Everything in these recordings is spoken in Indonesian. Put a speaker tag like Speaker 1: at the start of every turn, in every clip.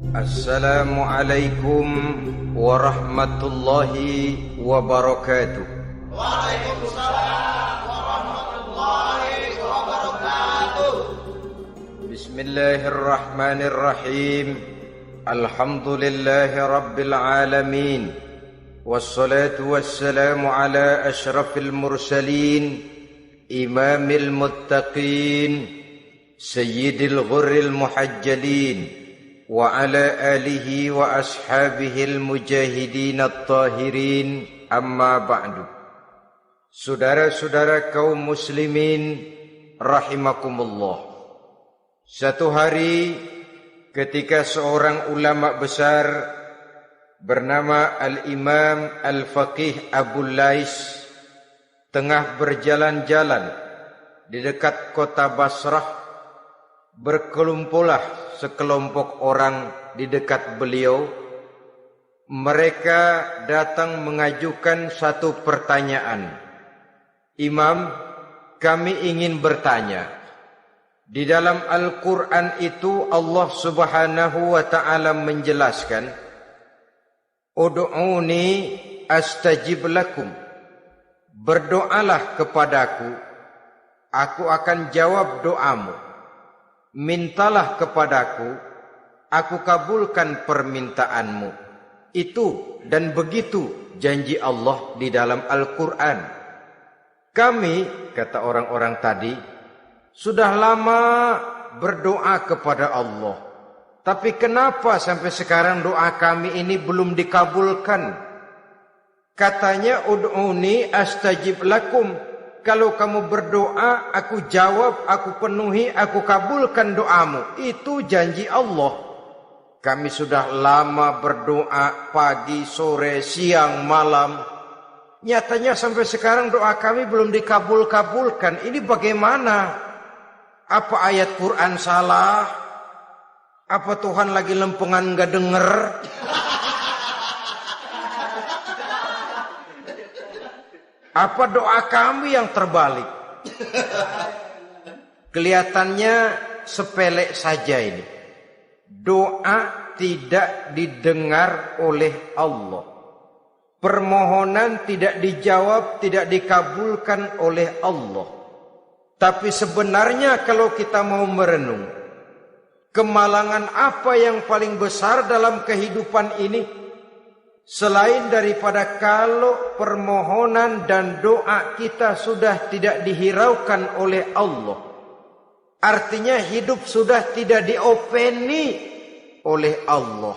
Speaker 1: Assalamualaikum warahmatullahi wabarakatuh.
Speaker 2: Waalaikumsalam warahmatullahi wabarakatuh.
Speaker 1: Bismillahirrahmanirrahim. Alhamdulillahi rabbil alamin. Wassalatu wassalamu ala ashrafil mursalin, imamil muttaqin, sayyidil ghurril muhajjalin, wa ala alihi wa ashabihil mujahidin at-tahirin, amma ba'du. Saudara-saudara kaum muslimin rahimakumullah. Satu hari ketika seorang ulama besar bernama Al-Imam Al-Faqih Abu Lais tengah berjalan-jalan di dekat kota Basrah, berkelumpulah sekelompok orang di dekat beliau. Mereka datang mengajukan satu pertanyaan. Imam, kami ingin bertanya. Di dalam Al-Quran itu Allah Subhanahu wa ta'ala menjelaskan, Ud'uni astajib lakum. Berdoalah kepadaku, aku akan jawab doamu. Mintalah kepadaku, aku kabulkan permintaanmu. Itu dan begitu janji Allah di dalam Al-Quran. Kami, kata orang-orang tadi, sudah lama berdoa kepada Allah. Tapi kenapa sampai sekarang doa kami ini belum dikabulkan? Katanya, Ud'uni astajib lakum. Kalau kamu berdoa, aku jawab, aku penuhi, aku kabulkan doamu. Itu janji Allah. Kami sudah lama berdoa pagi, sore, siang, malam. Nyatanya sampai sekarang doa kami belum dikabul-kabulkan. Ini bagaimana? Apa ayat Quran salah? Apa Tuhan lagi lempengan gak denger? Apa doa kami yang terbalik? Kelihatannya sepele saja ini. Doa tidak didengar oleh Allah. Permohonan tidak dijawab, tidak dikabulkan oleh Allah. Tapi sebenarnya kalau kita mau merenung, kemalangan apa yang paling besar dalam kehidupan ini? Selain daripada kalau permohonan dan doa kita sudah tidak dihiraukan oleh Allah. Artinya hidup sudah tidak diopeni oleh Allah.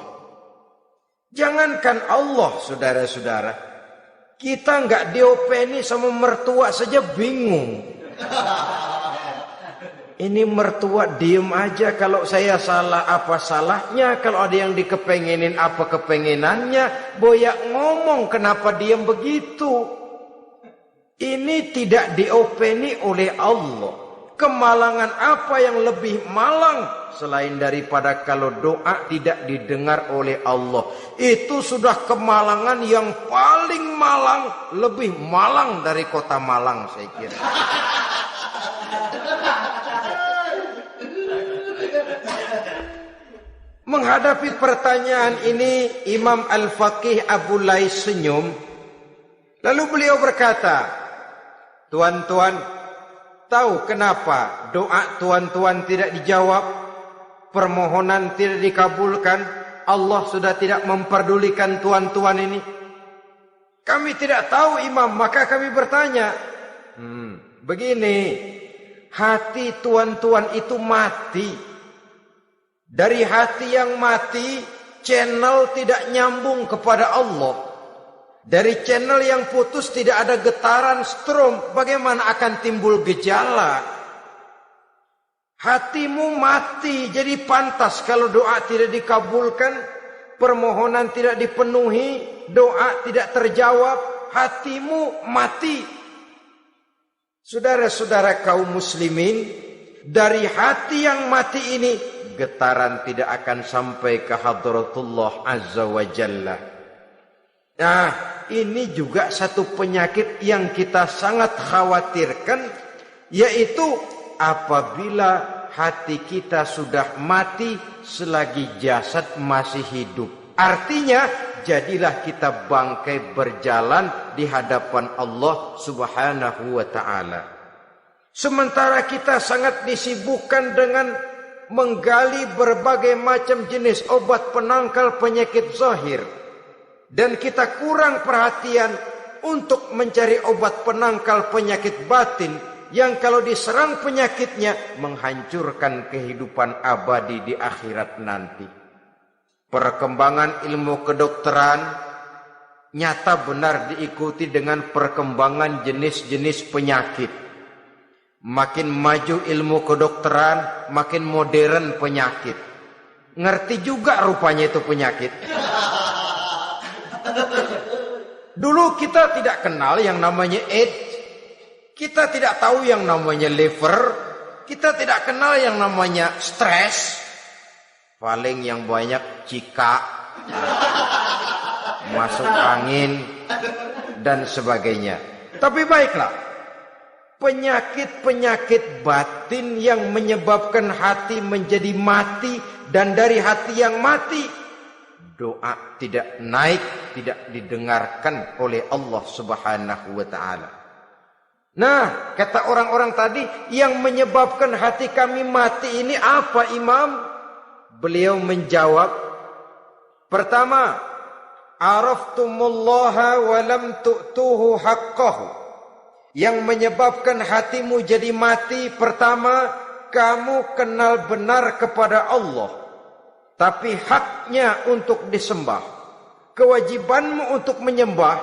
Speaker 1: Jangankan Allah, saudara-saudara, kita nggak diopeni sama mertua saja bingung. Ini mertua diem aja, kalau saya salah apa salahnya, kalau ada yang dikepengenin apa kepengenannya, boyak ngomong kenapa diem begitu. Ini tidak diopeni oleh Allah. Kemalangan apa yang lebih malang selain daripada kalau doa tidak didengar oleh Allah? Itu sudah kemalangan yang paling malang, lebih malang dari kota Malang saya kira. Menghadapi pertanyaan ini, Imam Al-Faqih Abu Lais senyum. Lalu beliau berkata, tuan-tuan, tahu kenapa doa tuan-tuan tidak dijawab? Permohonan tidak dikabulkan? Allah sudah tidak memperdulikan tuan-tuan ini? Kami tidak tahu, Imam, maka kami bertanya. Begini, hati tuan-tuan itu mati. Dari hati yang mati, channel tidak nyambung kepada Allah. Dari channel yang putus tidak ada getaran strom, bagaimana akan timbul gejala? Hatimu mati, jadi pantas kalau doa tidak dikabulkan, permohonan tidak dipenuhi, doa tidak terjawab, hatimu mati. Saudara-saudara kaum muslimin, dari hati yang mati ini, getaran tidak akan sampai ke hadratullah azza wa jalla. Nah, ini juga satu penyakit yang kita sangat khawatirkan, yaitu apabila hati kita sudah mati selagi jasad masih hidup. Artinya, jadilah kita bangkai berjalan di hadapan Allah Subhanahu wa ta'ala. Sementara kita sangat disibukkan dengan menggali berbagai macam jenis obat penangkal penyakit zahir, dan kita kurang perhatian untuk mencari obat penangkal penyakit batin yang kalau diserang penyakitnya menghancurkan kehidupan abadi di akhirat nanti. Perkembangan ilmu kedokteran nyata benar diikuti dengan perkembangan jenis-jenis penyakit. Makin maju ilmu kedokteran, makin modern penyakit. Ngerti juga rupanya itu penyakit. Dulu kita tidak kenal yang namanya AIDS. Kita tidak tahu yang namanya liver. Kita tidak kenal yang namanya stres. Paling yang banyak cika, masuk angin, dan sebagainya. Tapi baiklah, penyakit-penyakit batin yang menyebabkan hati menjadi mati, dan dari hati yang mati, doa tidak naik, tidak didengarkan oleh Allah Subhanahu wa ta'ala. Nah, kata orang-orang tadi, yang menyebabkan hati kami mati ini apa, Imam? Beliau menjawab, pertama, araftumullaha wa lam tu'tuhu haqqahu. Yang menyebabkan hatimu jadi mati, pertama, kamu kenal benar kepada Allah, tapi haknya untuk disembah, kewajibanmu untuk menyembah,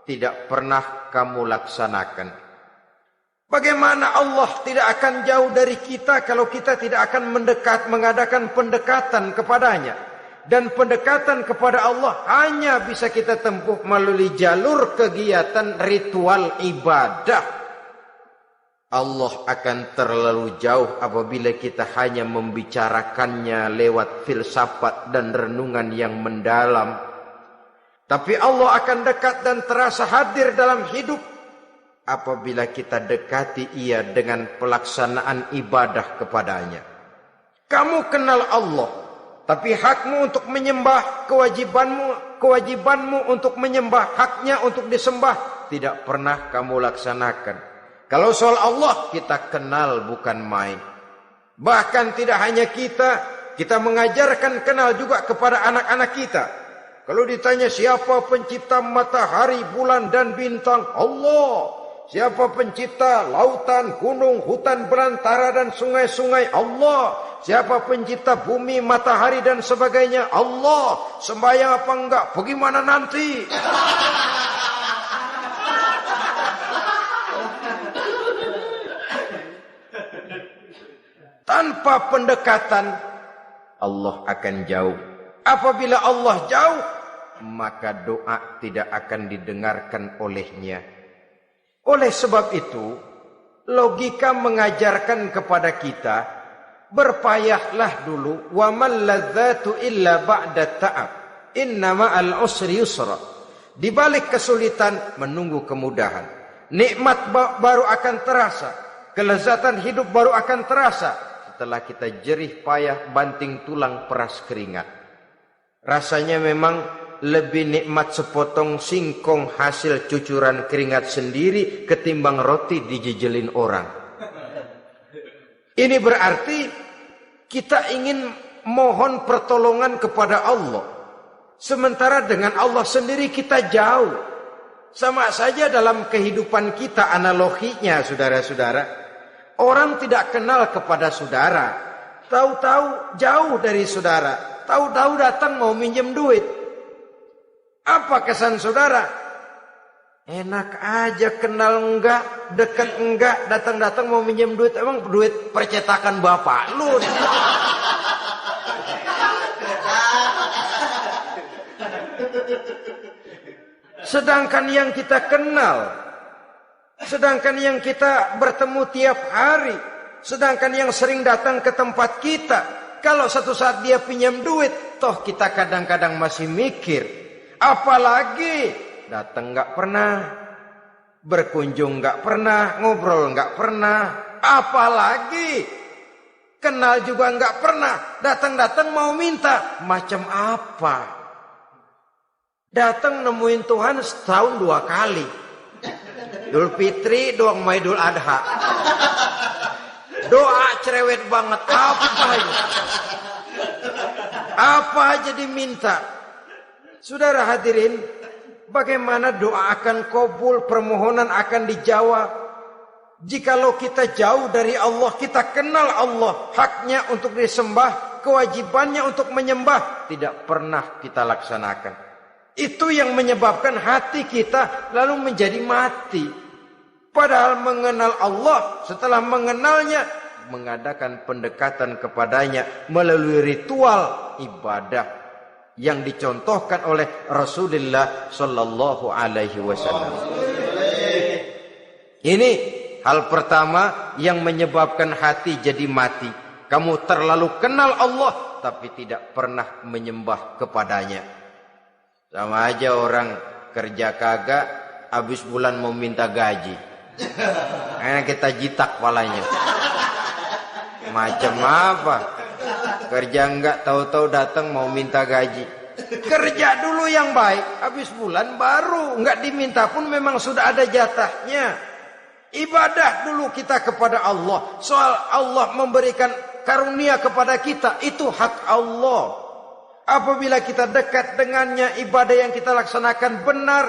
Speaker 1: tidak pernah kamu laksanakan. Bagaimana Allah tidak akan jauh dari kita kalau kita tidak akan mengadakan pendekatan kepadanya. Dan pendekatan kepada Allah hanya bisa kita tempuh melalui jalur kegiatan ritual ibadah. Allah akan terlalu jauh apabila kita hanya membicarakannya lewat filsafat dan renungan yang mendalam. Tapi Allah akan dekat dan terasa hadir dalam hidup apabila kita dekati ia dengan pelaksanaan ibadah kepadanya. Kamu kenal Allah, tapi hakmu untuk menyembah, kewajibanmu untuk menyembah, haknya untuk disembah, tidak pernah kamu laksanakan. Kalau soal Allah kita kenal bukan main. Bahkan tidak hanya kita mengajarkan kenal juga kepada anak-anak kita. Kalau ditanya siapa pencipta matahari, bulan dan bintang, Allah. Siapa pencipta lautan, gunung, hutan belantara dan sungai-sungai? Allah. Siapa pencipta bumi, matahari dan sebagainya? Allah. Sembahyang apa enggak? Bagaimana nanti? Tanpa pendekatan, Allah akan jauh. Apabila Allah jauh, maka doa tidak akan didengarkan olehnya. Oleh sebab itu, logika mengajarkan kepada kita, berpayahlah dulu, wa man ladzatu illa ba'da ta'ab, inna ma'al usri yusra. Di balik kesulitan menunggu kemudahan. Nikmat baru akan terasa, kelezatan hidup baru akan terasa setelah kita jerih payah banting tulang peras keringat. Rasanya memang lebih nikmat sepotong singkong hasil cucuran keringat sendiri ketimbang roti dijejelin orang. Ini berarti kita ingin mohon pertolongan kepada Allah, sementara dengan Allah sendiri kita jauh. Sama saja dalam kehidupan kita analoginya, saudara-saudara. Orang tidak kenal kepada saudara, tahu-tahu jauh dari saudara, tahu-tahu datang mau minjem duit. Apa kesan saudara? Enak aja, kenal enggak, dekat enggak, datang-datang mau minjem duit. Emang duit percetakan bapak lu? Sedangkan yang kita kenal, sedangkan yang kita bertemu tiap hari, sedangkan yang sering datang ke tempat kita, kalau satu saat dia pinjam duit, toh kita kadang-kadang masih mikir. Apalagi datang nggak pernah, berkunjung nggak pernah, ngobrol nggak pernah. Apalagi Kenal juga enggak pernah. Datang-datang mau minta. Macam apa? Datang nemuin Tuhan setahun 2 kali. Idul Fitri, doang Idul Adha. Doa cerewet banget. Apa ini? Apa aja diminta. Saudara hadirin, bagaimana doa akan kabul, permohonan akan dijawab? Jikalau kita jauh dari Allah, kita kenal Allah, haknya untuk disembah, kewajibannya untuk menyembah, tidak pernah kita laksanakan. Itu yang menyebabkan hati kita lalu menjadi mati. Padahal mengenal Allah, setelah mengenalnya, mengadakan pendekatan kepadanya melalui ritual ibadah yang dicontohkan oleh Rasulullah Sallallahu Alaihi Wasallam. Ini hal pertama yang menyebabkan hati jadi mati. Kamu terlalu kenal Allah tapi tidak pernah menyembah kepadanya. Sama aja orang kerja kagak, habis bulan mau minta gaji. Karena kita jitak kepalanya. Macam apa? Kerja enggak, tahu-tahu datang mau minta gaji. Kerja dulu yang baik, habis bulan baru. Enggak diminta pun memang sudah ada jatahnya. Ibadah dulu kita kepada Allah. Soal Allah memberikan karunia kepada kita, itu hak Allah. Apabila kita dekat dengannya, ibadah yang kita laksanakan benar,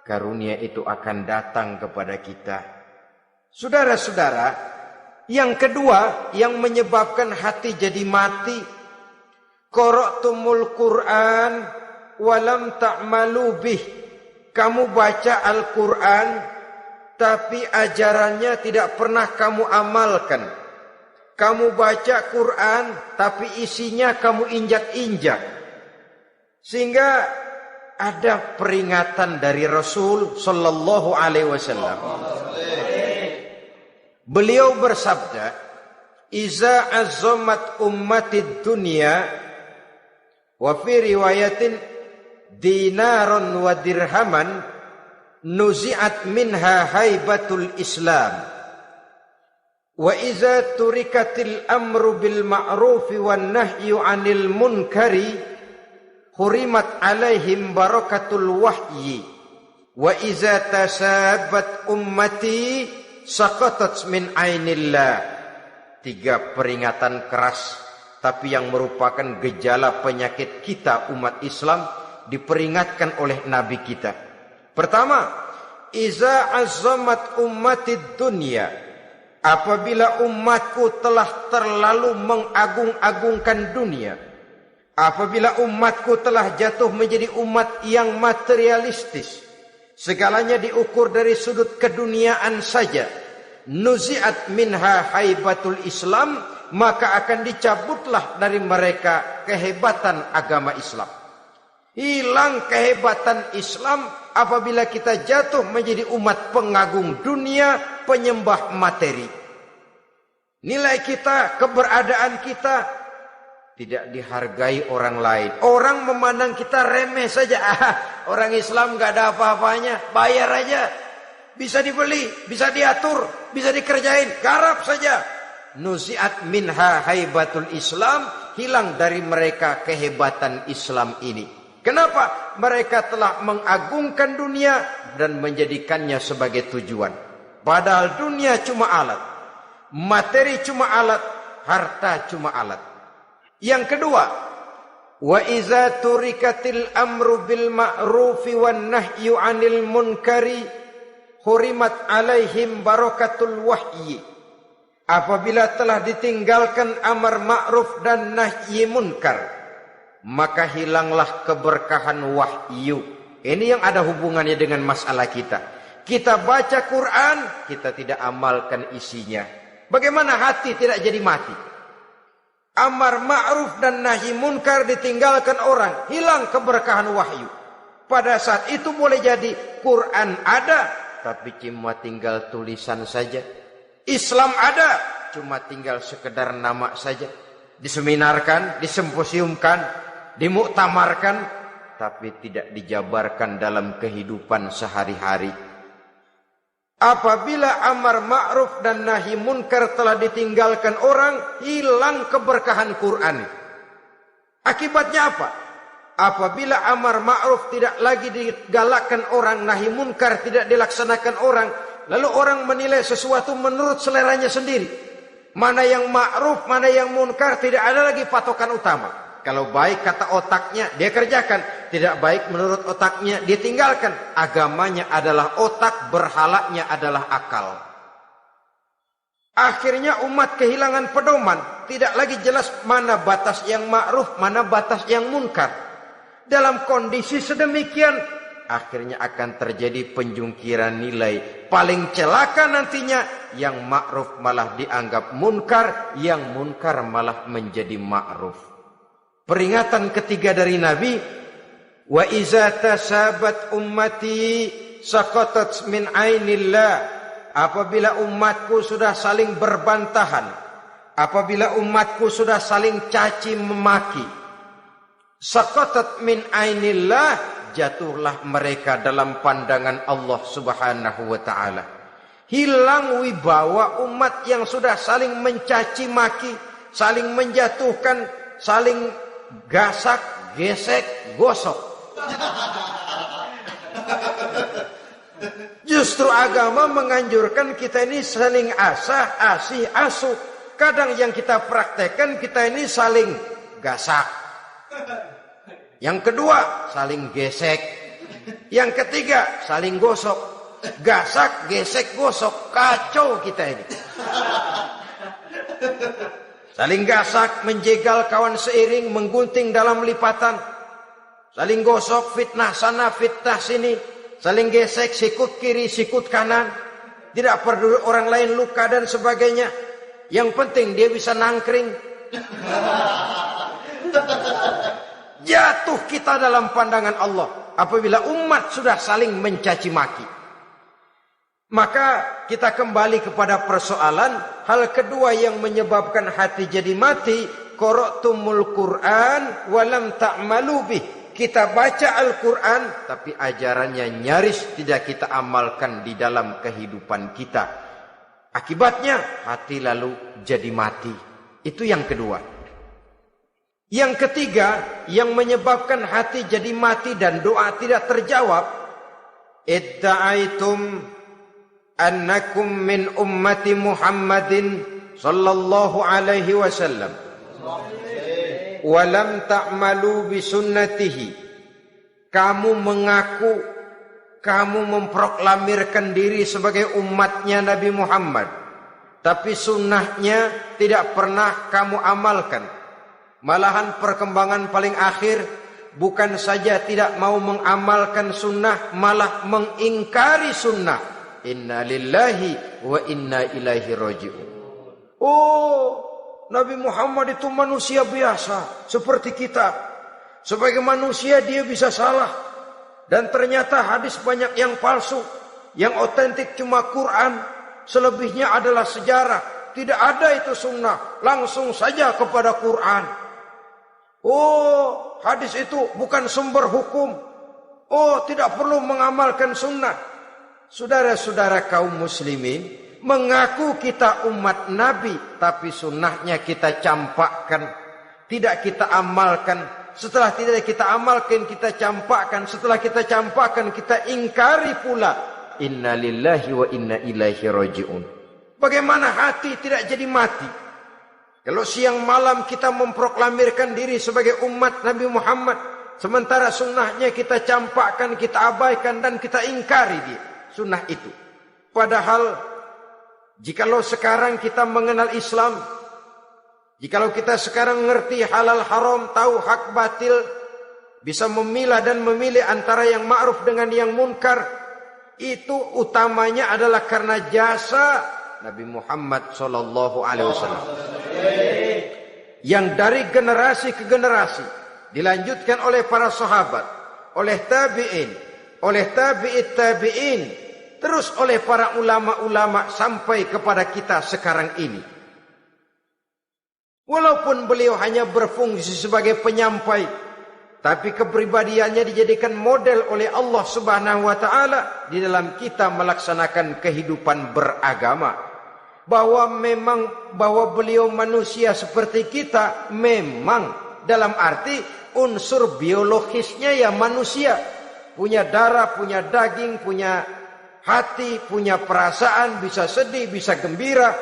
Speaker 1: karunia itu akan datang kepada kita. Saudara-saudara, yang kedua yang menyebabkan hati jadi mati, qara'tumul Qur'an walam ta'malu bih. Kamu baca Al-Qur'an tapi ajarannya tidak pernah kamu amalkan. Kamu baca Quran tapi isinya kamu injak-injak. Sehingga ada peringatan dari Rasul Sallallahu Alaihi Wasallam. Beliau bersabda, "Iza azzamat ummatid dunya wa fi riwayatin dinaron wa dirhaman nuzi'at minha haibatul Islam. Wa iza turikatil amru bil ma'rufi wan nahyu 'anil munkari hurimat 'alaihim barakatul wahyi. Wa iza tasabat ummati saqatat min 'ainillah." 3 peringatan keras tapi yang merupakan gejala penyakit kita umat Islam diperingatkan oleh Nabi kita. Pertama, iza azzamat ummatid dunya. Apabila umatku telah terlalu mengagung-agungkan dunia. Apabila umatku telah jatuh menjadi umat yang materialistis. Segalanya diukur dari sudut keduniaan saja. Nuzi'at minha haibatul Islam. Maka akan dicabutlah dari mereka kehebatan agama Islam. Hilang kehebatan Islam apabila kita jatuh menjadi umat pengagung dunia, penyembah materi. Nilai kita, keberadaan kita tidak dihargai orang lain. Orang memandang kita remeh saja. Orang Islam gak ada apa-apanya, bayar aja. Bisa dibeli, bisa diatur, bisa dikerjain, garap saja. Nuzi'at minha haibatul Islam, hilang dari mereka kehebatan Islam ini. Kenapa? Mereka telah mengagungkan dunia dan menjadikannya sebagai tujuan. Padahal dunia cuma alat. Materi cuma alat. Harta cuma alat. Yang kedua, wa iza turikatil amru bil ma'rufi wan nahyu 'anil munkari hurimat 'alaihim barakatul wahyi. Apabila telah ditinggalkan amar ma'ruf dan nahyi munkar, maka hilanglah keberkahan wahyu. Ini yang ada hubungannya dengan masalah kita. Kita baca Quran, kita tidak amalkan isinya. Bagaimana hati tidak jadi mati? Amar ma'ruf dan nahi munkar ditinggalkan orang, hilang keberkahan wahyu. Pada saat itu boleh jadi Quran ada, tapi cuma tinggal tulisan saja. Islam ada, cuma tinggal sekedar nama saja. Diseminarkan, disimposiumkan, dimuktamarkan, tapi tidak dijabarkan dalam kehidupan sehari-hari. Apabila amar ma'ruf dan nahi munkar telah ditinggalkan orang, hilang keberkahan Quran. Akibatnya apa? Apabila amar ma'ruf tidak lagi digalakkan orang, nahi munkar tidak dilaksanakan orang, lalu orang menilai sesuatu menurut seleranya sendiri. Mana yang ma'ruf, mana yang munkar, tidak ada lagi patokan utama. Kalau baik kata otaknya, dia kerjakan. Tidak baik menurut otaknya, dia tinggalkan. Agamanya adalah otak, berhalanya adalah akal. Akhirnya umat kehilangan pedoman. Tidak lagi jelas mana batas yang ma'ruf, mana batas yang munkar. Dalam kondisi sedemikian, akhirnya akan terjadi penjungkiran nilai. Paling celaka nantinya, yang ma'ruf malah dianggap munkar, yang munkar malah menjadi ma'ruf. Peringatan ketiga dari Nabi, wa iza tasabat ummati saqatat min ainillah. Apabila umatku sudah saling berbantahan, apabila umatku sudah saling caci memaki, saqatat min ainillah, jatuhlah mereka dalam pandangan Allah Subhanahu wa taala. Hilang wibawa umat yang sudah saling mencaci maki, saling menjatuhkan, saling gasak, gesek, gosok. Justru agama menganjurkan kita ini saling asah, asih, asuh. Kadang yang kita praktekkan kita ini saling gasak. Yang kedua, saling gesek. Yang ketiga, saling gosok. Gasak, gesek, gosok. Kacau kita ini. Saling gasak, menjegal kawan seiring, menggunting dalam lipatan. Saling gosok, fitnah sana, fitnah sini. Saling gesek, sikut kiri, sikut kanan. Tidak peduli orang lain luka dan sebagainya. Yang penting dia bisa nangkring. Jatuh kita dalam pandangan Allah apabila umat sudah saling mencaci maki. Maka kita kembali kepada persoalan, hal kedua yang menyebabkan hati jadi mati, qara'tumul Qur'an walam ta'malu bih. Kita baca Al-Quran tapi ajarannya nyaris tidak kita amalkan di dalam kehidupan kita. Akibatnya hati lalu jadi mati. Itu yang kedua. Yang ketiga yang menyebabkan hati jadi mati dan doa tidak terjawab, idda'aitum annakum min ummati Muhammadin sallallahu alaihi wasallam wa lam ta'malu bi sunnatihi. Kamu mengaku, kamu memproklamirkan diri sebagai umatnya Nabi Muhammad, tapi sunnahnya tidak pernah kamu amalkan. Malahan perkembangan paling akhir bukan saja tidak mau mengamalkan sunnah, malah mengingkari sunnah. Inna lillahi wa inna ilaihi raji'un. Oh, Nabi Muhammad itu manusia biasa seperti kita. Sebagai manusia dia bisa salah. Dan ternyata hadis banyak yang palsu. Yang otentik cuma Quran. Selebihnya adalah sejarah. Tidak ada itu sunnah. Langsung saja kepada Quran. Oh, hadis itu bukan sumber hukum. Oh, tidak perlu mengamalkan sunnah. Saudara-saudara kaum muslimin, mengaku kita umat Nabi, tapi sunnahnya kita campakkan, tidak kita amalkan. Setelah tidak kita amalkan, kita campakkan. Setelah kita campakkan, kita ingkari pula. Inna lillahi wa inna ilaihi raji'un. Bagaimana hati tidak jadi mati? Kalau siang malam kita memproklamirkan diri sebagai umat Nabi Muhammad, sementara sunnahnya kita campakkan, kita abaikan, dan kita ingkari dia. Sunnah itu. Padahal jikalau sekarang kita mengenal Islam, jikalau kita sekarang mengerti halal haram, tahu hak batil, bisa memilah dan memilih antara yang ma'ruf dengan yang munkar, itu utamanya adalah karena jasa Nabi Muhammad sallallahu alaihi wasallam. Yang dari generasi ke generasi dilanjutkan oleh para sahabat, oleh tabi'in, oleh tabi'it tabi'in, terus oleh para ulama-ulama sampai kepada kita sekarang ini. Walaupun beliau hanya berfungsi sebagai penyampai, tapi kepribadiannya dijadikan model oleh Allah Subhanahu wa taala di dalam kita melaksanakan kehidupan beragama. Bahwa beliau manusia seperti kita, memang dalam arti unsur biologisnya ya manusia, punya darah, punya daging, punya hati, punya perasaan, bisa sedih, bisa gembira.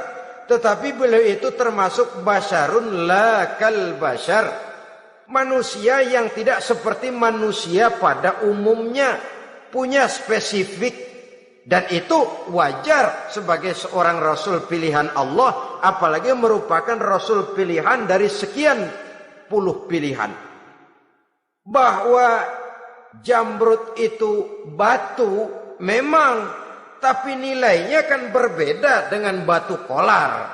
Speaker 1: Tetapi beliau itu termasuk basyarun la kal basyar, manusia yang tidak seperti manusia pada umumnya, punya spesifik, dan itu wajar sebagai seorang rasul pilihan Allah, apalagi merupakan rasul pilihan dari sekian puluh pilihan. Bahwa jamrud itu batu memang, tapi nilainya kan berbeda dengan batu kolar.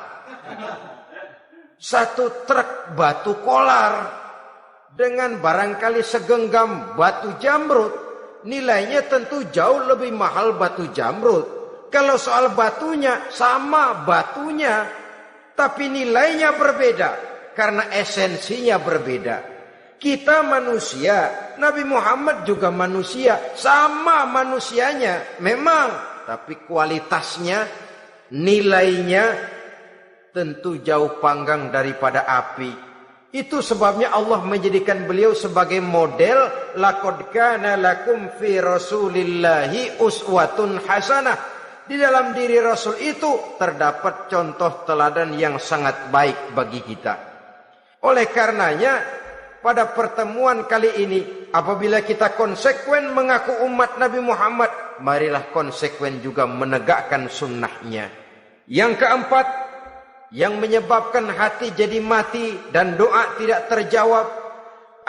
Speaker 1: Satu truk batu kolar dengan barangkali segenggam batu jamrud, nilainya tentu jauh lebih mahal batu jamrud. Kalau soal batunya, sama batunya, tapi nilainya berbeda karena esensinya berbeda. Kita manusia, Nabi Muhammad juga manusia, sama manusianya memang, tapi kualitasnya, nilainya tentu jauh panggang daripada api. Itu sebabnya Allah menjadikan beliau sebagai model. Laqad kana lakum fi rasulillahi uswatun hasanah. Di dalam diri Rasul itu terdapat contoh teladan yang sangat baik bagi kita. Oleh karenanya, pada pertemuan kali ini, apabila kita konsekuen mengaku umat Nabi Muhammad, marilah konsekuen juga menegakkan sunnahnya. Yang keempat, yang menyebabkan hati jadi mati dan doa tidak terjawab,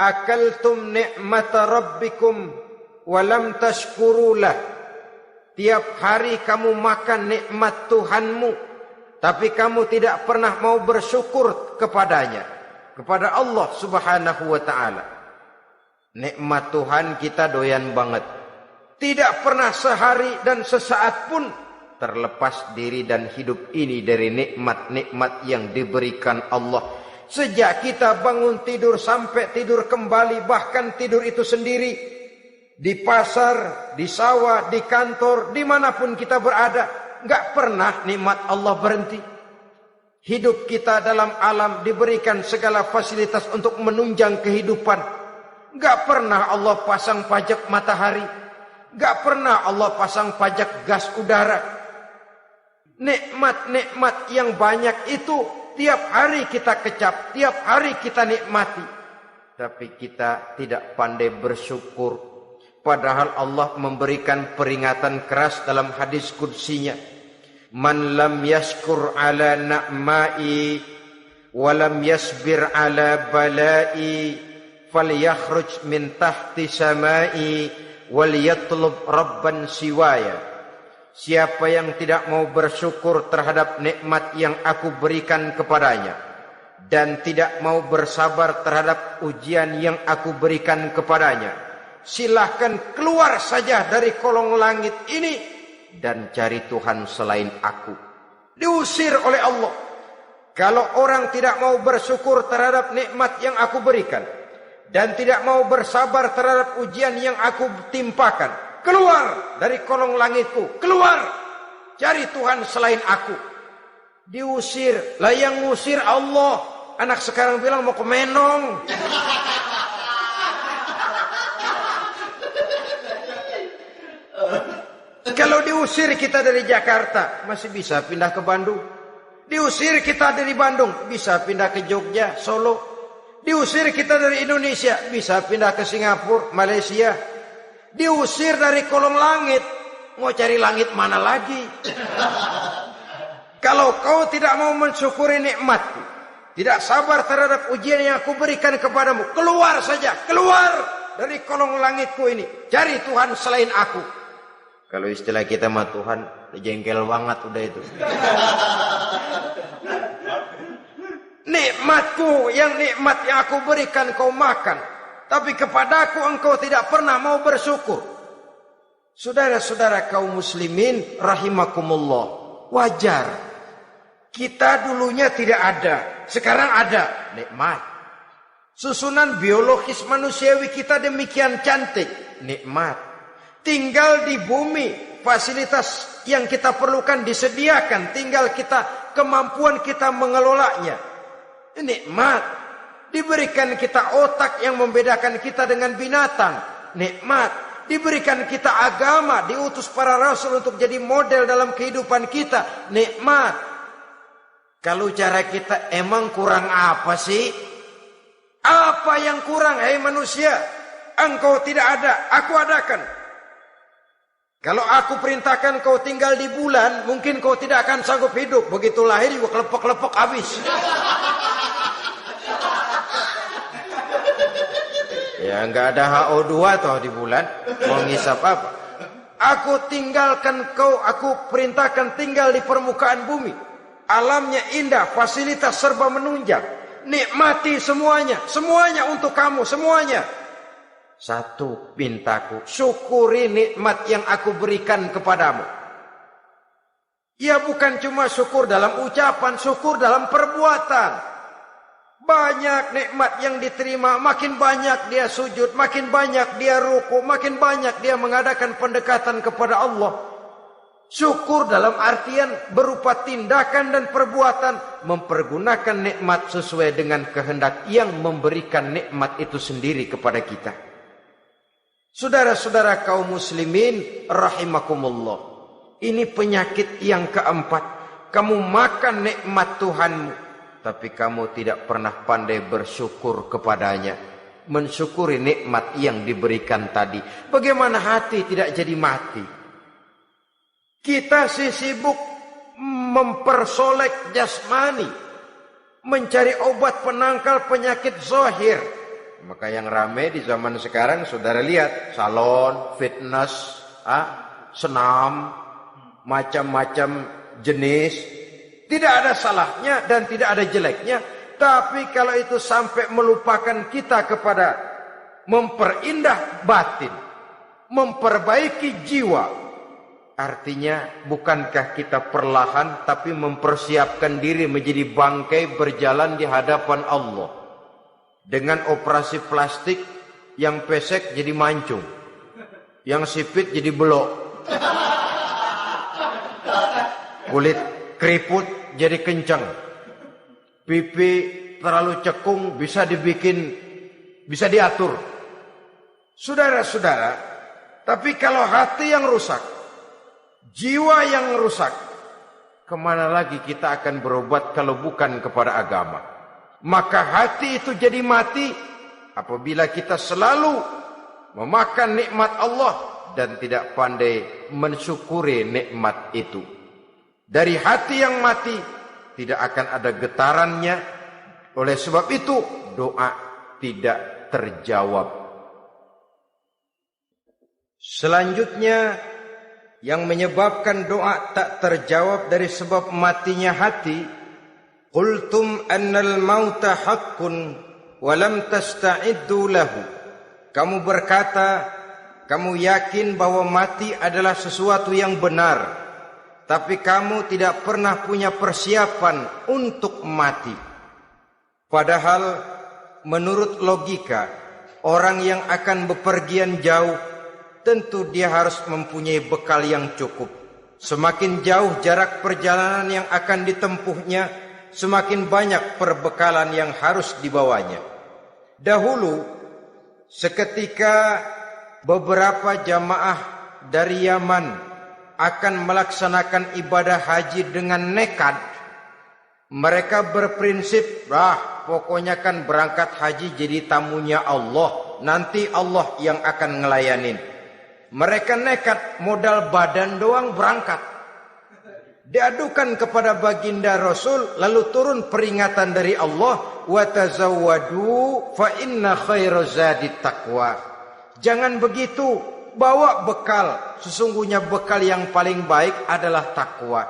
Speaker 1: akaltum ni'mata rabbikum walam tashkurulah. Tiap hari kamu makan nikmat Tuhanmu, tapi kamu tidak pernah mau bersyukur kepadanya, kepada Allah Subhanahu wa ta'ala. Nikmat Tuhan kita doyan banget, tidak pernah sehari dan sesaat pun terlepas diri dan hidup ini dari nikmat-nikmat yang diberikan Allah. Sejak kita bangun tidur sampai tidur kembali, bahkan tidur itu sendiri, di pasar, di sawah, di kantor, dimanapun kita berada, gak pernah nikmat Allah berhenti. Hidup kita dalam alam diberikan segala fasilitas untuk menunjang kehidupan. Gak pernah Allah pasang pajak matahari, gak pernah Allah pasang pajak gas udara. Nikmat-nikmat yang banyak itu tiap hari kita kecap, tiap hari kita nikmati. Tapi kita tidak pandai bersyukur. Padahal Allah memberikan peringatan keras dalam hadis qudsinya. Man lam yashkur ala na'mai wa lam yasbir ala balai falyakhruj min tahti samai wal yatlub rabban siwaya. Siapa yang tidak mau bersyukur terhadap nikmat yang aku berikan kepadanya dan tidak mau bersabar terhadap ujian yang aku berikan kepadanya, silahkan keluar saja dari kolong langit ini dan cari Tuhan selain aku. Diusir oleh Allah. Kalau orang tidak mau bersyukur terhadap nikmat yang aku berikan dan tidak mau bersabar terhadap ujian yang aku timpakan, keluar dari kolong langitku, keluar, cari Tuhan selain aku. Diusir. Lah yang ngusir Allah. Anak sekarang bilang mau ke Menong. Kalau diusir kita dari Jakarta, masih bisa pindah ke Bandung. Diusir kita dari Bandung, bisa pindah ke Jogja, Solo. Diusir kita dari Indonesia, bisa pindah ke Singapura, Malaysia. Diusir dari kolong langit, mau cari langit mana lagi? Kalau kau tidak mau mensyukuri nikmatku, tidak sabar terhadap ujian yang aku berikan kepadamu, keluar saja, keluar dari kolong langitku ini, cari Tuhan selain aku. Kalau istilah kita mah Tuhan, jengkel banget udah itu. Nikmatku, yang nikmat yang aku berikan kau makan, tapi kepadaku engkau tidak pernah mau bersyukur. Saudara-saudara kaum muslimin rahimakumullah, wajar. Kita dulunya tidak ada, sekarang ada nikmat. Susunan biologis manusiawi kita demikian cantik, nikmat. Tinggal di bumi, fasilitas yang kita perlukan disediakan, tinggal kemampuan kita mengelolanya. Nikmat. Diberikan kita otak yang membedakan kita dengan binatang, nikmat. Diberikan kita agama, diutus para rasul untuk jadi model dalam kehidupan kita, nikmat. Kalau cara kita emang kurang apa sih? Apa yang kurang, hai manusia? Engkau tidak ada, aku adakan. Kalau aku perintahkan kau tinggal di bulan, mungkin kau tidak akan sanggup hidup. Begitu lahir juga kelepek-kelepek habis. Ya enggak ada HO2 toh di bulan. Mau ngisap apa? Aku tinggalkan kau, aku perintahkan tinggal di permukaan bumi. Alamnya indah, fasilitas serba menunjang. Nikmati semuanya, semuanya untuk kamu, semuanya. Satu pintaku, syukuri nikmat yang aku berikan kepadamu. Ya bukan cuma syukur dalam ucapan, syukur dalam perbuatan. Banyak nikmat yang diterima, makin banyak dia sujud, makin banyak dia ruku, makin banyak dia mengadakan pendekatan kepada Allah. Syukur dalam artian berupa tindakan dan perbuatan, mempergunakan nikmat sesuai dengan kehendak yang memberikan nikmat itu sendiri kepada kita. Saudara-saudara kaum muslimin rahimakumullah. Ini penyakit yang keempat. Kamu makan nikmat Tuhanmu, tapi kamu tidak pernah pandai bersyukur kepadanya. Mensyukuri nikmat yang diberikan tadi. Bagaimana hati tidak jadi mati? Kita sibuk mempersolek jasmani, mencari obat penangkal penyakit zahir. Maka yang ramai di zaman sekarang, saudara lihat, salon, fitness, senam, macam-macam jenis. Tidak ada salahnya dan tidak ada jeleknya. Tapi kalau itu sampai melupakan kita kepada memperindah batin, memperbaiki jiwa, artinya bukankah kita perlahan tapi mempersiapkan diri menjadi bangkai berjalan di hadapan Allah. Dengan operasi plastik, yang pesek jadi mancung, yang sipit jadi belok, kulit keriput jadi kencang, pipi terlalu cekung bisa diatur. Saudara-saudara, tapi kalau hati yang rusak, jiwa yang rusak, kemana lagi kita akan berobat kalau bukan kepada agama? Maka hati itu jadi mati apabila kita selalu memakan nikmat Allah dan tidak pandai mensyukuri nikmat itu. Dari hati yang mati tidak akan ada getarannya. Oleh sebab itu doa tidak terjawab. Selanjutnya, yang menyebabkan doa tak terjawab dari sebab matinya hati, qultum annal mauta haqqun wa lam tasta'iddu lahu. Kamu berkata, kamu yakin bahwa mati adalah sesuatu yang benar, tapi kamu tidak pernah punya persiapan untuk mati. Padahal menurut logika, orang yang akan bepergian jauh tentu dia harus mempunyai bekal yang cukup. Semakin jauh jarak perjalanan yang akan ditempuhnya, semakin banyak perbekalan yang harus dibawanya. Dahulu, seketika beberapa jamaah dari Yaman akan melaksanakan ibadah haji dengan nekat, mereka berprinsip, pokoknya kan berangkat haji jadi tamunya Allah, nanti Allah yang akan ngelayanin. Mereka nekat, modal badan doang berangkat. Diadukan kepada baginda Rasul, lalu turun peringatan dari Allah, wa tazawwadu fa inna khairaz zadi taqwa. Jangan begitu, bawa bekal. Sesungguhnya bekal yang paling baik adalah takwa.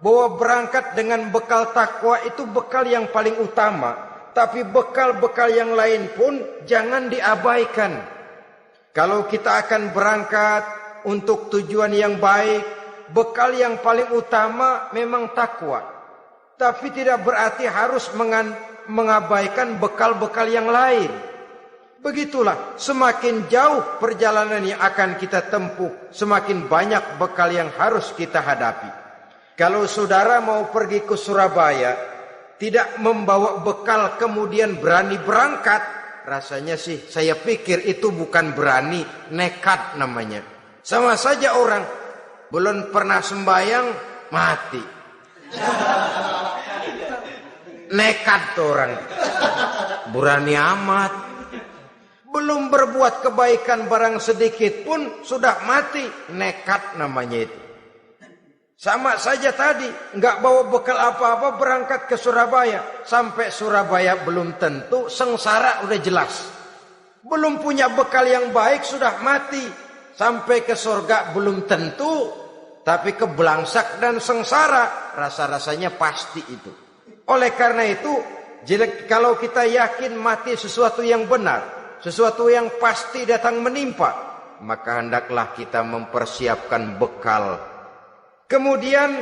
Speaker 1: Bahwa berangkat dengan bekal takwa itu bekal yang paling utama. Tapi bekal-bekal yang lain pun jangan diabaikan. Kalau kita akan berangkat untuk tujuan yang baik, bekal yang paling utama memang takwa. Tapi tidak berarti harus mengabaikan bekal-bekal yang lain. Begitulah, semakin jauh perjalanan yang akan kita tempuh, semakin banyak bekal yang harus kita hadapi. Kalau saudara mau pergi ke Surabaya, tidak membawa bekal kemudian berani berangkat, rasanya sih saya pikir itu bukan berani, nekat namanya. Sama saja orang belum pernah sembahyang mati. Nekat tuh orang. Berani amat. Belum berbuat kebaikan barang sedikit pun sudah mati. Nekat namanya itu. Sama saja tadi, nggak bawa bekal apa-apa berangkat ke Surabaya. Sampai Surabaya belum tentu, sengsara udah jelas. Belum punya bekal yang baik sudah mati. Sampai ke surga belum tentu, tapi kebelangsak dan sengsara rasa-rasanya pasti itu. Oleh karena itu, kalau kita yakin mati sesuatu yang benar, sesuatu yang pasti datang menimpa, maka hendaklah kita mempersiapkan bekal. Kemudian,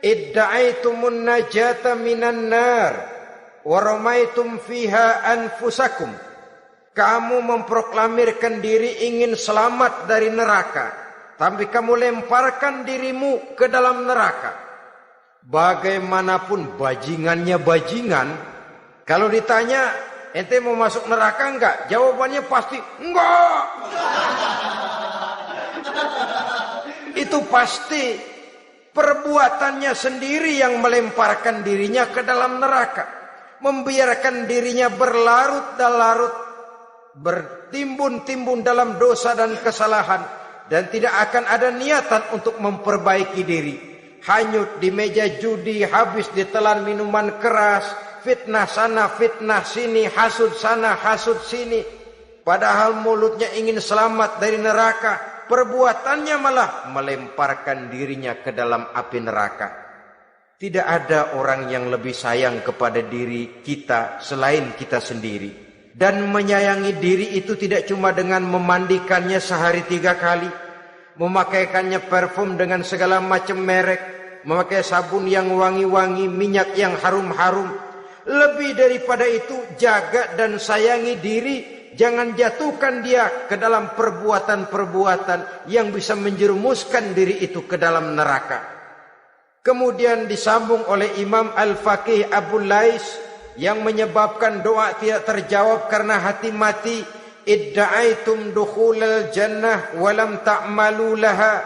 Speaker 1: idda'aitumun najata minan nar wa ramaitum fiha anfusakum. Kamu memproklamirkan diri ingin selamat dari neraka, tapi kamu lemparkan dirimu ke dalam neraka. Bagaimanapun bajingannya bajingan, kalau ditanya ente mau masuk neraka enggak? Jawabannya pasti enggak. Itu pasti perbuatannya sendiri yang melemparkan dirinya ke dalam neraka, membiarkan dirinya berlarut-larut, bertimbun-timbun dalam dosa dan kesalahan, dan tidak akan ada niatan untuk memperbaiki diri. Hanyut di meja judi, habis ditelan minuman keras, fitnah sana, fitnah sini, hasud sana, hasud sini. Padahal mulutnya ingin selamat dari neraka, perbuatannya malah melemparkan dirinya ke dalam api neraka. Tidak ada orang yang lebih sayang kepada diri kita selain kita sendiri. Dan menyayangi diri itu tidak cuma dengan memandikannya sehari 3 kali, memakaikannya parfum dengan segala macam merek, memakai sabun yang wangi-wangi, minyak yang harum-harum. Lebih daripada itu, jaga dan sayangi diri. Jangan jatuhkan dia ke dalam perbuatan-perbuatan yang bisa menjerumuskan diri itu ke dalam neraka. Kemudian disambung oleh Imam Al-Faqih Abu Lais yang menyebabkan doa tidak terjawab karena hati mati. Idda'aitum dukhulal jannah walam ta'malu laha.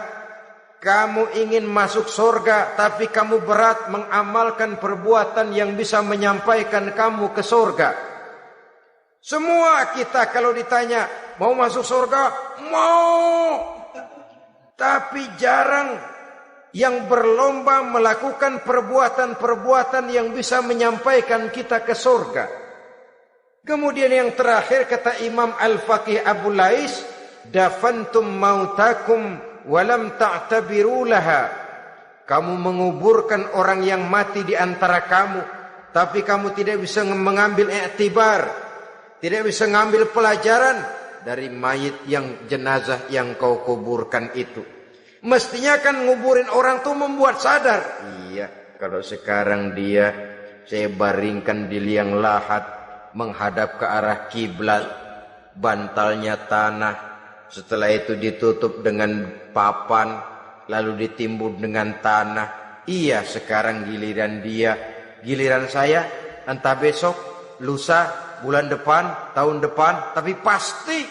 Speaker 1: Kamu ingin masuk surga, tapi kamu berat mengamalkan perbuatan yang bisa menyampaikan kamu ke surga. Semua kita kalau ditanya mau masuk surga, mau. Tapi jarang yang berlomba melakukan perbuatan-perbuatan yang bisa menyampaikan kita ke surga. Kemudian yang terakhir kata Imam Al-Faqih Abu Lais, dafantum mautakum walam ta'tabiru laha. Kamu menguburkan orang yang mati di antara kamu, tapi kamu tidak bisa mengambil iktibar, tidak bisa mengambil pelajaran dari mayit yang jenazah yang kau kuburkan itu. Mestinya kan nguburin orang tuh membuat sadar. Iya, kalau sekarang dia saya baringkan di liang lahat, menghadap ke arah kiblat, bantalnya tanah, setelah itu ditutup dengan papan, lalu ditimbun dengan tanah. Iya, sekarang giliran dia, giliran saya, entah besok, lusa, bulan depan, tahun depan, tapi pasti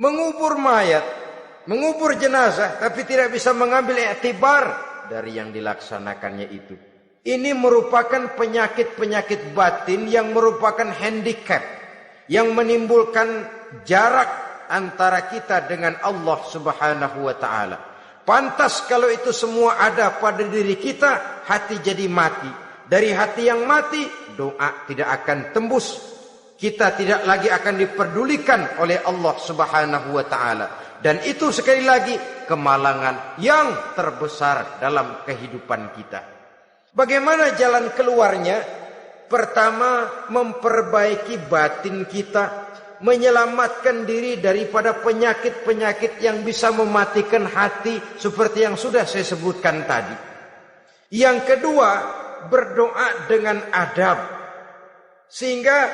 Speaker 1: mengubur mayat, mengubur jenazah, tapi tidak bisa mengambil iktibar dari yang dilaksanakannya itu. Ini merupakan penyakit-penyakit batin yang merupakan handicap, yang menimbulkan jarak antara kita dengan Allah Subhanahu wa ta'ala. Pantas kalau itu semua ada pada diri kita, hati jadi mati. Dari hati yang mati, doa tidak akan tembus. Kita tidak lagi akan diperdulikan oleh Allah Subhanahu wa ta'ala. Dan itu sekali lagi kemalangan yang terbesar dalam kehidupan kita. Bagaimana jalan keluarnya? Pertama, memperbaiki batin kita, menyelamatkan diri daripada penyakit-penyakit yang bisa mematikan hati seperti yang sudah saya sebutkan tadi. Yang kedua, berdoa dengan adab. Sehingga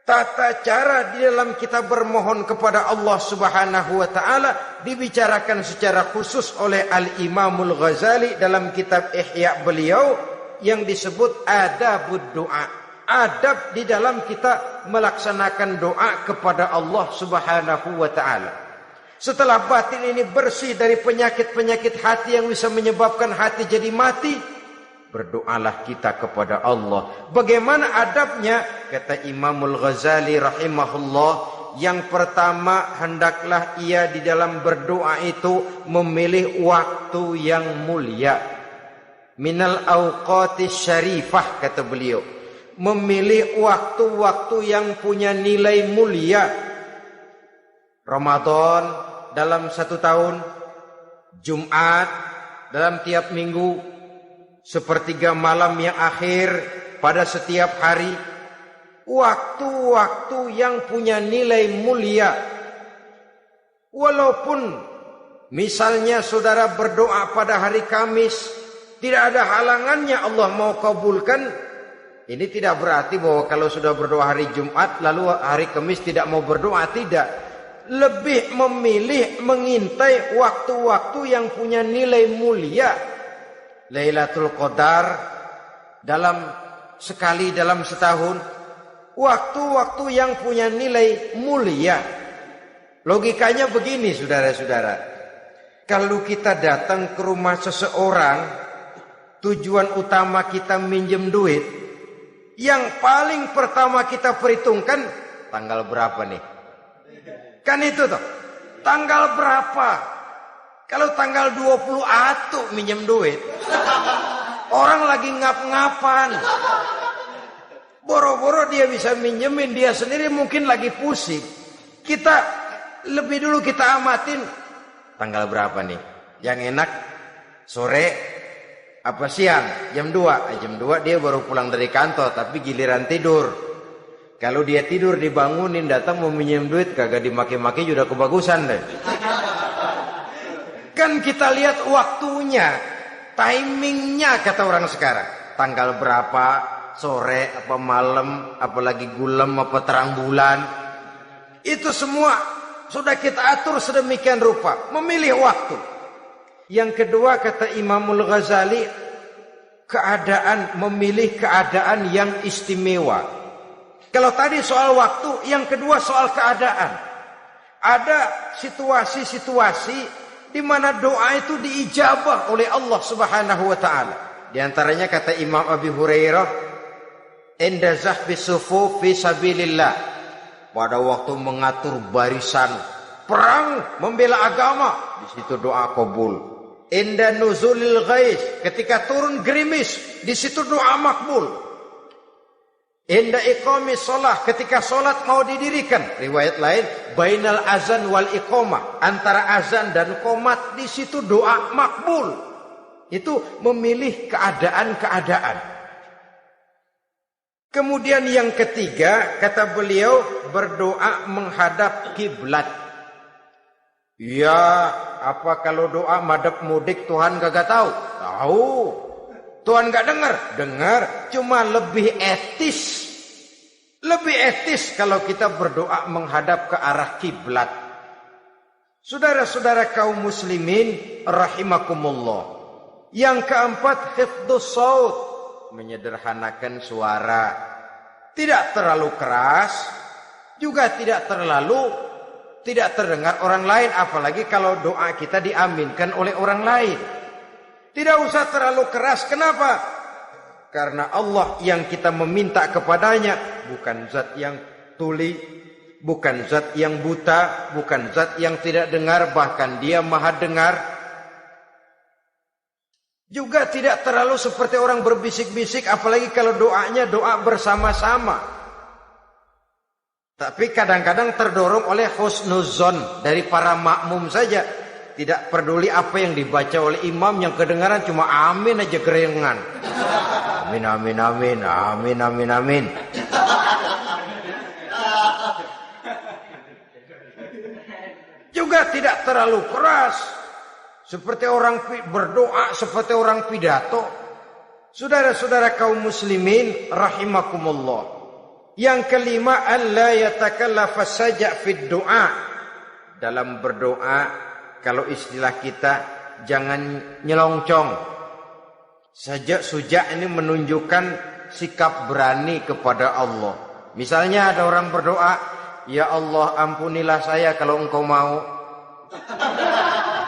Speaker 1: tata cara di dalam kita bermohon kepada Allah Subhanahu wa taala dibicarakan secara khusus oleh Al-Imamul Ghazali dalam kitab Ihya beliau yang disebut adabud doa. Adab di dalam kita melaksanakan doa kepada Allah Subhanahu wa taala. Setelah batin ini bersih dari penyakit-penyakit hati yang bisa menyebabkan hati jadi mati, berdoalah kita kepada Allah. Bagaimana adabnya? Kata Imamul Ghazali rahimahullah, yang pertama hendaklah ia di dalam berdoa itu memilih waktu yang mulia. Minal awqatis syarifah, kata beliau. Memilih waktu-waktu yang punya nilai mulia. Ramadan dalam 1 tahun, Jumat dalam tiap minggu, sepertiga malam yang akhir pada setiap hari. Waktu-waktu yang punya nilai mulia. Walaupun misalnya saudara berdoa pada hari Kamis, tidak ada halangannya Allah mau kabulkan. Ini tidak berarti bahwa kalau sudah berdoa hari Jumat lalu hari Kamis tidak mau berdoa, tidak. Lebih memilih mengintai waktu-waktu yang punya nilai mulia. Lailatul Qadar sekali dalam setahun. Waktu-waktu yang punya nilai mulia. Logikanya begini saudara-saudara. Kalau kita datang ke rumah seseorang, tujuan utama kita minjem duit, yang paling pertama kita perhitungkan tanggal berapa nih? Kan itu toh. Tanggal berapa? Kalau tanggal 20 atuh minjem duit. Orang lagi ngap-ngapan. Boro-boro dia bisa minjemin, dia sendiri mungkin lagi pusing. Kita lebih dulu kita amatin tanggal berapa nih? Yang enak sore apa siang? Jam 2. Jam 2 dia baru pulang dari kantor, tapi giliran tidur. Kalau dia tidur dibangunin datang mau minjem duit, kagak dimaki-maki sudah kebagusan deh. Kan kita lihat waktunya, timingnya kata orang sekarang. Tanggal berapa, sore apa malam, apalagi gulem apa terang bulan. Itu semua sudah kita atur sedemikian rupa, memilih waktu. Yang kedua kata Imamul Ghazali, memilih keadaan yang istimewa. Kalau tadi soal waktu, yang kedua soal keadaan. Ada situasi-situasi di mana doa itu diijabah oleh Allah Subhanahu wa taala. Di antaranya kata Imam Abi Hurairah, "Inda zahbis sufuf fi sabilillah." Pada waktu mengatur barisan perang membela agama, di situ doa kabul. Inda nuzulil ghais, ketika turun gerimis, di situ doa makbul. Inda iqamis shalah, ketika salat mau didirikan, riwayat lain bainal azan wal iqamah, antara azan dan qomat, di situ doa makbul. Itu memilih keadaan-keadaan. Kemudian yang ketiga kata beliau, berdoa menghadap kiblat. Ya, apa kalau doa madhab mudik Tuhan kagak tahu? Tahu. Tuhan gak dengar? Dengar. Cuma lebih etis. Lebih etis kalau kita berdoa menghadap ke arah kiblat. Saudara-saudara kaum muslimin rahimakumullah. Yang keempat, hifdzus shaut, menyederhanakan suara. Tidak terlalu keras, juga tidak terdengar orang lain, apalagi kalau doa kita diaminkan oleh orang lain. Tidak usah terlalu keras. Kenapa? Karena Allah yang kita meminta kepadanya bukan zat yang tuli, bukan zat yang buta, bukan zat yang tidak dengar, bahkan Dia Maha dengar. Juga tidak terlalu seperti orang berbisik-bisik, apalagi kalau doanya doa bersama-sama. Tapi kadang-kadang terdorong oleh husnuzon dari para makmum saja. Tidak peduli apa yang dibaca oleh imam, yang kedengaran cuma amin aja gerengan. Amin, amin, amin, amin, amin, amin. Juga tidak terlalu keras. Seperti orang berdoa, seperti orang pidato. Saudara-saudara kaum muslimin rahimakumullah. Yang kelima, alla yatakallafa saja' fid du'a. Dalam berdoa, kalau istilah kita, jangan nyelongcong. Suja' ini menunjukkan sikap berani kepada Allah. Misalnya ada orang berdoa, ya Allah ampunilah saya kalau engkau mau.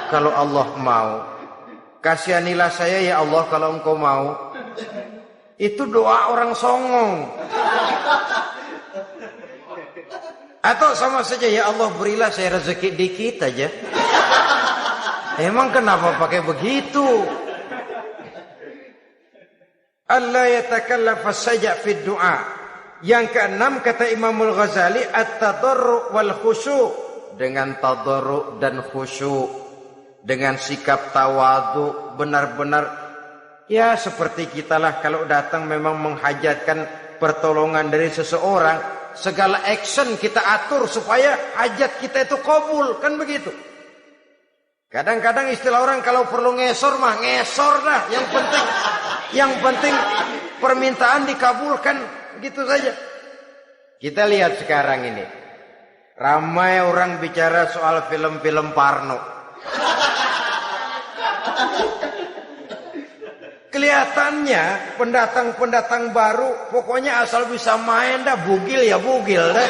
Speaker 1: Kalau Allah mau. Kasihanilah saya ya Allah kalau engkau mau. Itu doa orang songong. Atau sama saja, ya Allah berilah saya rezeki dikit aja. Emang kenapa pakai begitu? Allah yatakallafa saja fid du'a. Yang keenam kata Imamul Ghazali, at-tadarru' wal khusyu'. Dengan tadarru' dan khusyuk, dengan sikap tawadhu, benar-benar ya seperti kita lah kalau datang memang menghajatkan pertolongan dari seseorang, segala action kita atur supaya hajat kita itu kabul, kan begitu. Kadang-kadang istilah orang kalau perlu ngesor mah ngesor dah, yang penting permintaan dikabulkan, gitu saja. Kita lihat sekarang ini, ramai orang bicara soal film-film Parno. Kelihatannya pendatang-pendatang baru, pokoknya asal bisa main dah, bugil ya bugil dah.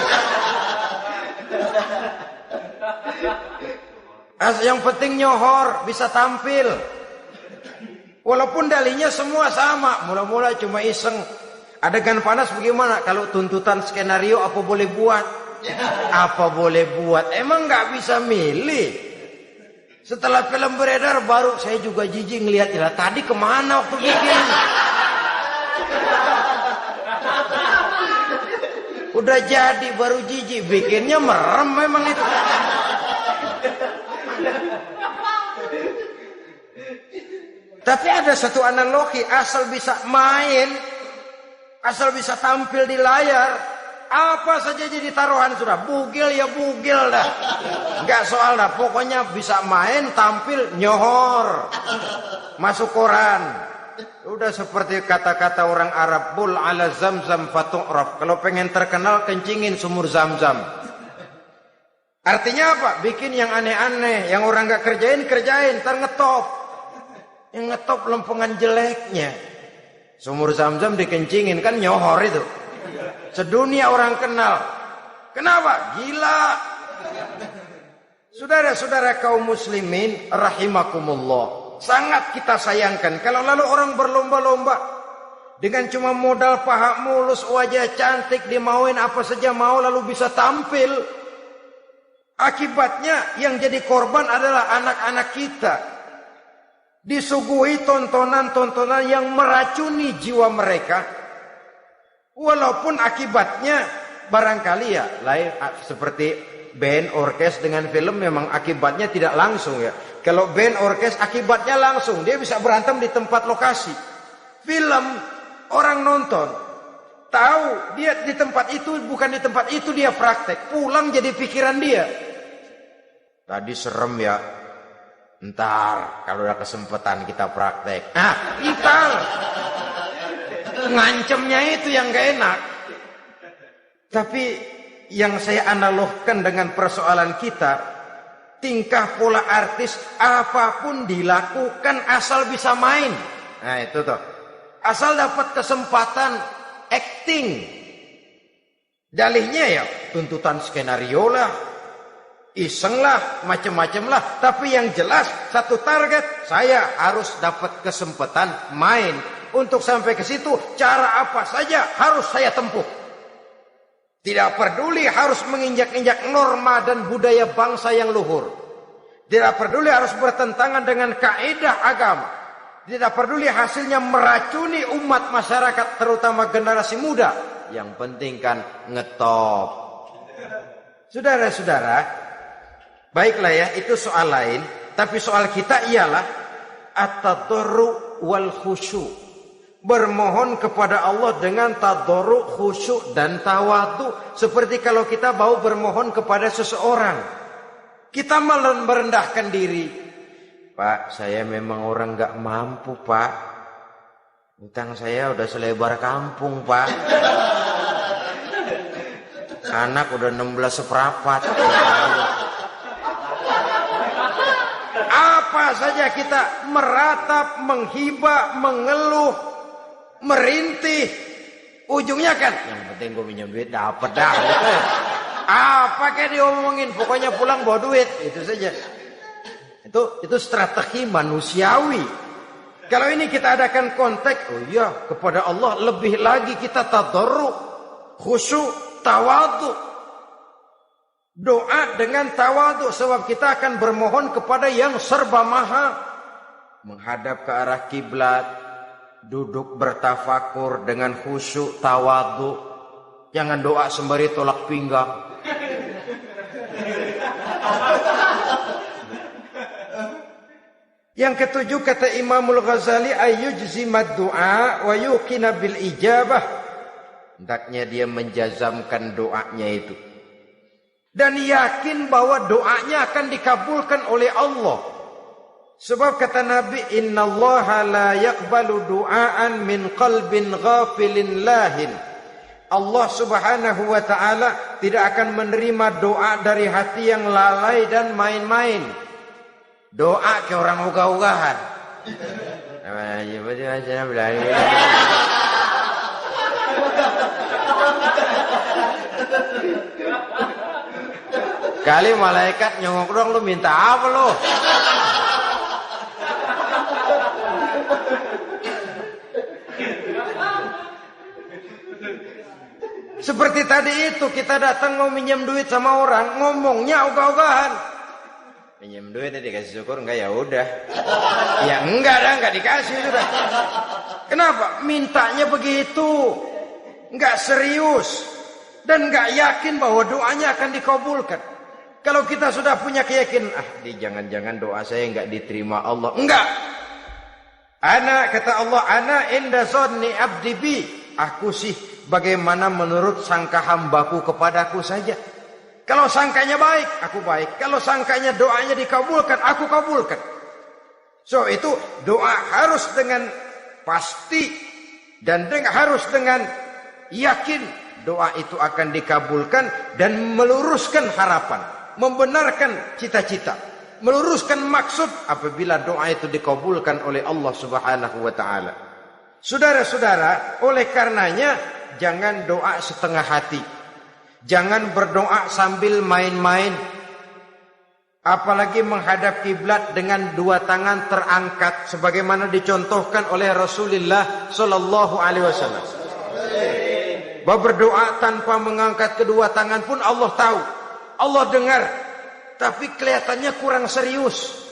Speaker 1: Yang penting nyohor, bisa tampil. Walaupun dalinya semua sama, mula-mula cuma iseng. Adegan panas bagaimana? Kalau tuntutan skenario apa boleh buat? Apa boleh buat? Emang nggak bisa milih. Setelah film beredar baru saya juga jijik ngelihat, ya tadi kemana waktu bikin? Udah jadi baru jijik, bikinnya merem memang itu. Tapi ada satu analogi, asal bisa main, asal bisa tampil di layar, apa saja jadi taruhan sudah. Bugil ya bugil dah, nggak soal dah. Pokoknya bisa main, tampil, nyohor, masuk koran. Udah seperti kata-kata orang Arab, bul ala zamzam fatu'raf. Kalau pengen terkenal, kencingin sumur Zamzam. Artinya apa? Bikin yang aneh-aneh, yang orang nggak kerjain, ntar ngetop. Yang ngetop lempengan jeleknya. Sumur Zamzam dikencingin, kan nyohor itu. Sedunia orang kenal. Kenapa? Gila. Saudara-saudara kaum muslimin rahimakumullah, sangat kita sayangkan kalau lalu orang berlomba-lomba dengan cuma modal paha mulus, wajah cantik, dimauin apa saja mau, lalu bisa tampil. Akibatnya yang jadi korban adalah anak-anak kita. Disuguhi tontonan-tontonan yang meracuni jiwa mereka. Walaupun akibatnya barangkali ya lain, seperti band orkes dengan film memang akibatnya tidak langsung ya. Kalau band orkes akibatnya langsung, dia bisa berantem di tempat lokasi. Film orang nonton tahu dia di tempat itu, bukan di tempat itu dia praktek, pulang jadi pikiran dia. Tadi serem ya, ntar kalau ada kesempatan kita praktek. Ntar ngancemnya itu yang gak enak. Tapi yang saya analogkan dengan persoalan kita, tingkah pola artis apapun dilakukan asal bisa main. Nah itu tuh, asal dapat kesempatan acting. Dalihnya ya tuntutan skenario lah, iseng lah, macem-macem lah. Tapi yang jelas satu target, saya harus dapat kesempatan main. Untuk sampai ke situ, cara apa saja harus saya tempuh. Tidak peduli harus menginjak-injak norma dan budaya bangsa yang luhur. Tidak peduli harus bertentangan dengan kaidah agama. Tidak peduli hasilnya meracuni umat masyarakat, terutama generasi muda. Yang penting kan ngetop. Saudara-saudara, baiklah ya, itu soal lain. Tapi soal kita ialah at-tadarru wal khusyu'. Bermohon kepada Allah dengan tadarru', khusyuk dan tawadhu. Seperti kalau kita mau bermohon kepada seseorang, kita malah merendahkan diri. Pak, saya memang orang gak mampu pak. Utang saya udah selebar kampung pak. Anak udah 16 seperempat. Apa saja kita meratap, menghibah, mengeluh, merintih, ujungnya kan yang penting gue minjem duit dapat dah gitu. Apa kayak diomongin, pokoknya pulang bawa duit, itu saja. Itu strategi manusiawi. Kalau ini kita adakan konteks, oh iya, kepada Allah lebih lagi kita tadarruk, khusyuk, tawadhu. Doa dengan tawadhu, sebab kita akan bermohon kepada yang serba maha. Menghadap ke arah kiblat, duduk bertafakur dengan khusyuk, tawadhu. Jangan doa sembari tolak pinggang. Yang ketujuh kata Imamul Ghazali, ayyujzimad du'a wa yuqina bil ijabah. Hendaknya dia menjazamkan doanya itu dan yakin bahwa doanya akan dikabulkan oleh Allah. Sebab kata Nabi, innallaha la yaqbalu du'aan min qalbin ghafilin lahin. Allah Subhanahu wa taala tidak akan menerima doa dari hati yang lalai dan main-main. Doa ke orang ogah-ogahan. Kali malaikat nyongok dong, lu minta apa lu? Seperti tadi itu, kita datang mau minjem duit sama orang, ngomongnya ogah-ogahan. Minjem duit dikasih syukur enggak, ya udah. Ya enggak dah, enggak dikasih sudah. Kenapa? Mintanya begitu. Enggak serius dan enggak yakin bahwa doanya akan dikabulkan. Kalau kita sudah punya keyakinan, jangan-jangan doa saya enggak diterima Allah. Enggak. Ana, kata Allah, ana inda zanni abdi bi. Aku sih bagaimana menurut sangka hambaku kepadaku saja. Kalau sangkanya baik, aku baik. Kalau sangkanya doanya dikabulkan, aku kabulkan. So itu doa harus dengan pasti dan harus dengan yakin doa itu akan dikabulkan dan meluruskan harapan, membenarkan cita-cita, meluruskan maksud apabila doa itu dikabulkan oleh Allah Subhanahu wa taala. Saudara-saudara, oleh karenanya jangan doa setengah hati. Jangan berdoa sambil main-main. Apalagi menghadap kiblat dengan dua tangan terangkat sebagaimana dicontohkan oleh Rasulullah sallallahu alaihi wasallam. Bahwa berdoa tanpa mengangkat kedua tangan pun Allah tahu. Allah dengar. Tapi kelihatannya kurang serius.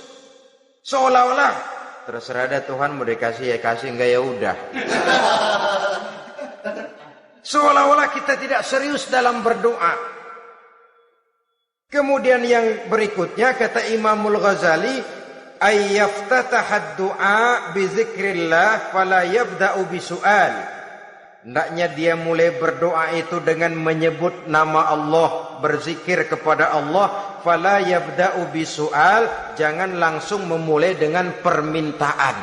Speaker 1: Seolah-olah terserah ada Tuhan, mau dikasih ya kasih, enggak ya udah. Seolah-olah kita tidak serius dalam berdoa. Kemudian yang berikutnya kata Imamul Ghazali, ayyaftataha du'a bi dzikrillah fala yabda'u bi su'al. Hendaknya dia mulai berdoa itu dengan menyebut nama Allah, berzikir kepada Allah, fala yabda'u bi su'al, jangan langsung memulai dengan permintaan.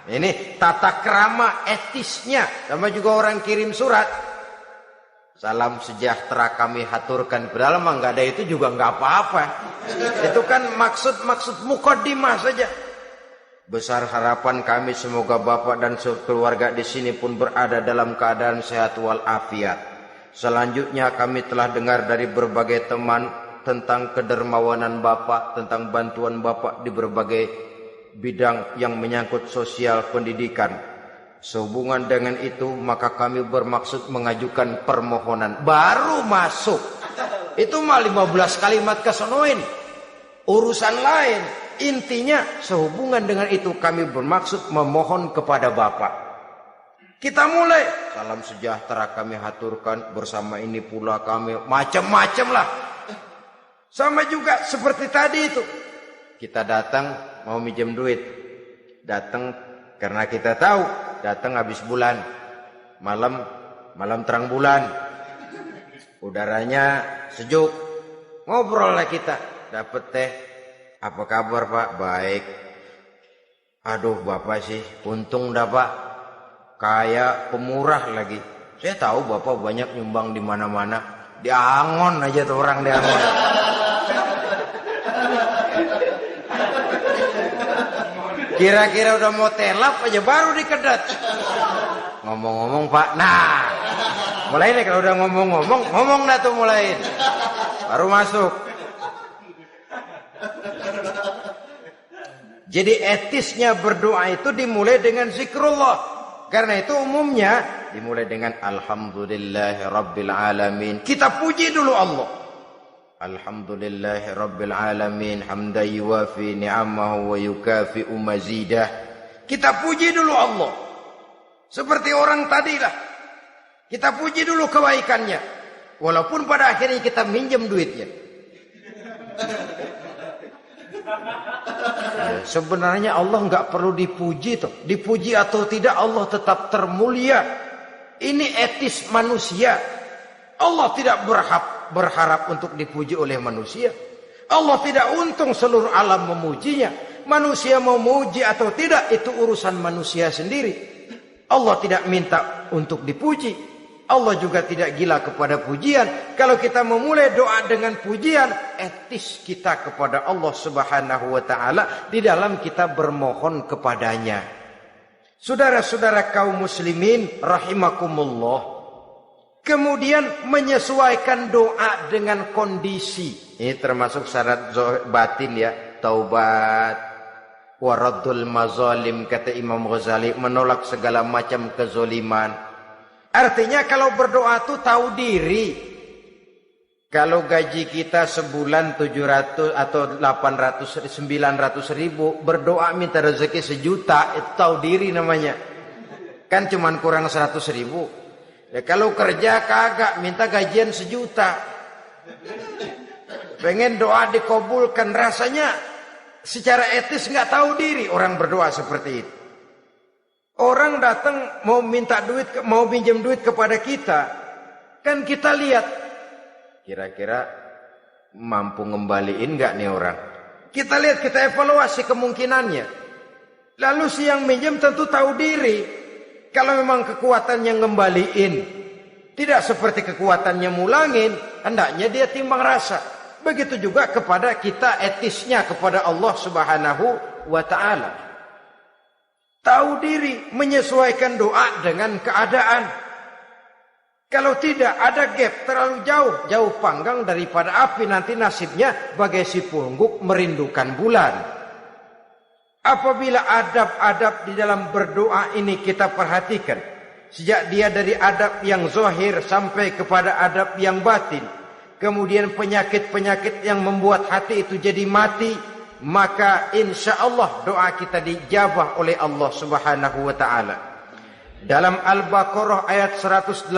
Speaker 1: Ini tata krama etisnya. Sama juga orang kirim surat, salam sejahtera kami haturkan, padahal mah enggak ada itu juga enggak apa-apa. Itu kan maksud mukaddimah saja. Besar harapan kami semoga Bapak dan keluarga di sini pun berada dalam keadaan sehat walafiat. Selanjutnya kami telah dengar dari berbagai teman tentang kedermawanan Bapak, tentang bantuan Bapak di berbagai bidang yang menyangkut sosial pendidikan. Sehubungan dengan itu maka kami bermaksud mengajukan permohonan. Baru masuk itu mah 15 kalimat kesonoin, urusan lain. Intinya sehubungan dengan itu kami bermaksud memohon kepada Bapak. Kita mulai, salam sejahtera kami haturkan, bersama ini pula kami, macam-macam lah. Sama juga seperti tadi itu, kita datang mau minjem duit, datang karena kita tahu datang habis bulan, malam terang bulan, udaranya sejuk, ngobrol lah kita, dapet teh, apa kabar Pak? Baik. Aduh Bapak sih, untung dah Pak, kaya pemurah lagi. Saya tahu Bapak banyak nyumbang di mana-mana, Diangon aja tuh orang diangon. Kira-kira udah mau telap aja baru dikedat. Ngomong-ngomong Pak, nah mulai nih kalau udah ngomong dah tuh mulai. Baru masuk. Jadi etisnya berdoa itu dimulai dengan zikrullah. Karena itu umumnya dimulai dengan Alhamdulillahi Rabbil Alamin. Kita puji dulu Allah. Alhamdulillahi Rabbil Alamin. Hamdan yuwafi ni'amahu wa yukafi'u mazidah. Kita puji dulu Allah. Seperti orang tadilah. Kita puji dulu kebaikannya. Walaupun pada akhirnya kita minjem duitnya. Ya, sebenarnya Allah nggak perlu dipuji toh. Dipuji atau tidak Allah tetap termulia. Ini etis manusia. Allah tidak berharap untuk dipuji oleh manusia. Allah tidak untung seluruh alam memujinya. Manusia mau memuji atau tidak itu urusan manusia sendiri. Allah tidak minta untuk dipuji. Allah juga tidak gila kepada pujian. Kalau kita memulai doa dengan pujian, etis kita kepada Allah Subhanahu wa taala di dalam kita bermohon kepadanya. Saudara-saudara kaum muslimin rahimakumullah. Kemudian menyesuaikan doa dengan kondisi. Ini termasuk syarat batin ya, taubat, waraddul mazalim kata Imam Ghazali, menolak segala macam kezoliman. Artinya kalau berdoa itu tahu diri. Kalau gaji kita sebulan 700 atau 800 900 ribu, berdoa minta rezeki 1 juta, itu tahu diri namanya. Kan cuman kurang 100 ribu. Ya, kalau kerja kagak minta gajian 1 juta. Pengen doa dikabulkan, rasanya secara etis nggak tahu diri orang berdoa seperti itu. Orang datang mau minta duit, mau pinjam duit kepada kita, kan kita lihat kira-kira mampu ngembaliin nggak nih orang. Kita lihat, kita evaluasi kemungkinannya. Lalu si yang minjem tentu tahu diri. Kalau memang kekuatannya ngembaliin tidak seperti kekuatannya mulangin, hendaknya dia timbang rasa. Begitu juga kepada kita etisnya kepada Allah Subhanahu wa taala. Tahu diri, menyesuaikan doa dengan keadaan. Kalau tidak ada gap terlalu jauh panggang daripada api, nanti nasibnya bagai si pungguk merindukan bulan. Apabila adab-adab di dalam berdoa ini kita perhatikan, sejak dia dari adab yang zahir sampai kepada adab yang batin, kemudian penyakit-penyakit yang membuat hati itu jadi mati, maka insya Allah doa kita dijabah oleh Allah Subhanahu wa taala. Dalam Al-Baqarah ayat 186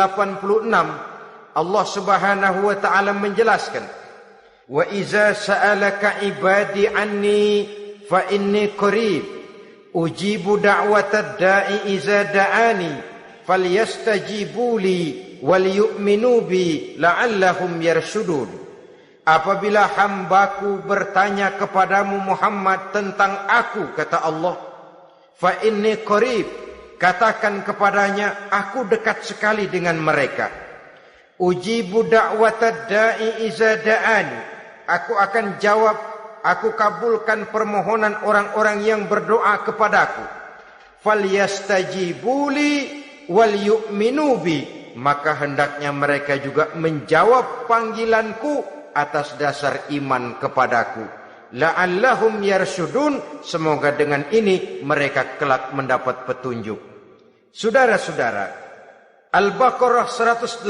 Speaker 1: Allah Subhanahu wa taala menjelaskan, wa iza sa'alaka ibadi anni fa inni qarib ujibu da'watad da'i iza da'ani falyastajibu li wal yu'minu bi la'allahum yarshudun. Apabila hambaku bertanya kepadamu Muhammad tentang aku, kata Allah, fa inni qarib, katakan kepadanya aku dekat sekali dengan mereka. Ujibu da'watad da'i iza da'ani, aku akan jawab, aku kabulkan permohonan orang-orang yang berdoa kepadaku. Falyastajibu li wal yu'minu bi, maka hendaknya mereka juga menjawab panggilanku atas dasar iman kepadaku. La'allahum yarshudun, semoga dengan ini mereka kelak mendapat petunjuk. Saudara-saudara, Al-Baqarah 186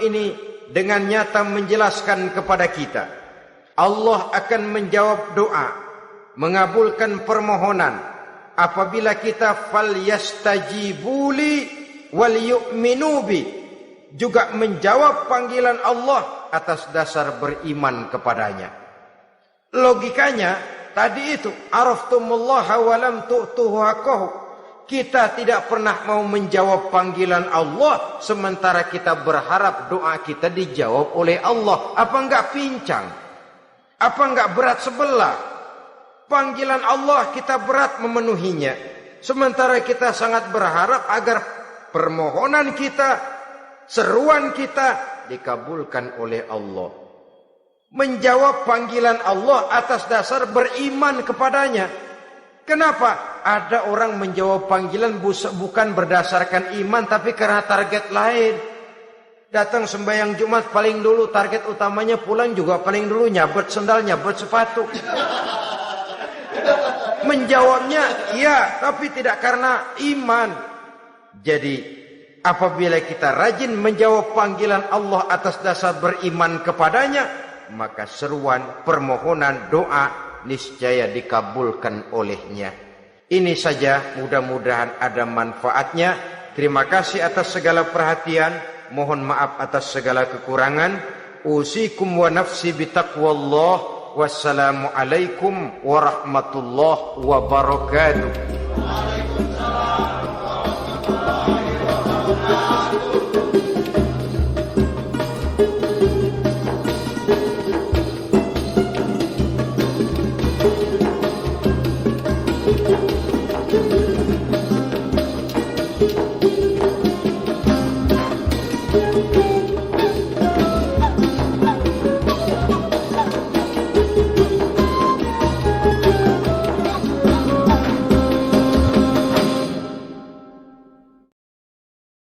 Speaker 1: ini dengan nyata menjelaskan kepada kita, Allah akan menjawab doa, mengabulkan permohonan apabila kita falyastajibuli wal yu'minu bi, juga menjawab panggilan Allah atas dasar beriman kepadanya. Logikanya tadi itu, araftumullaha wa lam tu'tuhu haqqahu. Kita tidak pernah mau menjawab panggilan Allah sementara kita berharap doa kita dijawab oleh Allah. Apa enggak pincang? Apa enggak berat sebelah? Panggilan Allah kita berat memenuhinya, sementara kita sangat berharap agar permohonan kita, seruan kita dikabulkan oleh Allah. Menjawab panggilan Allah atas dasar beriman kepadanya. Kenapa? Ada orang menjawab panggilan bukan berdasarkan iman, tapi karena target lain. Datang sembahyang Jumat paling dulu, target utamanya pulang juga paling dulu nyabet sendal, nyabet sepatu. Menjawabnya iya, tapi tidak karena iman. Jadi apabila kita rajin menjawab panggilan Allah atas dasar beriman kepadanya, maka seruan, permohonan, doa niscaya dikabulkan olehnya. Ini saja, mudah-mudahan ada manfaatnya. Terima kasih atas segala perhatian. Mohon maaf atas segala kekurangan. Usikum wa nafsi bitaqwallah. Wassalamualaikum warahmatullahi wabarakatuh.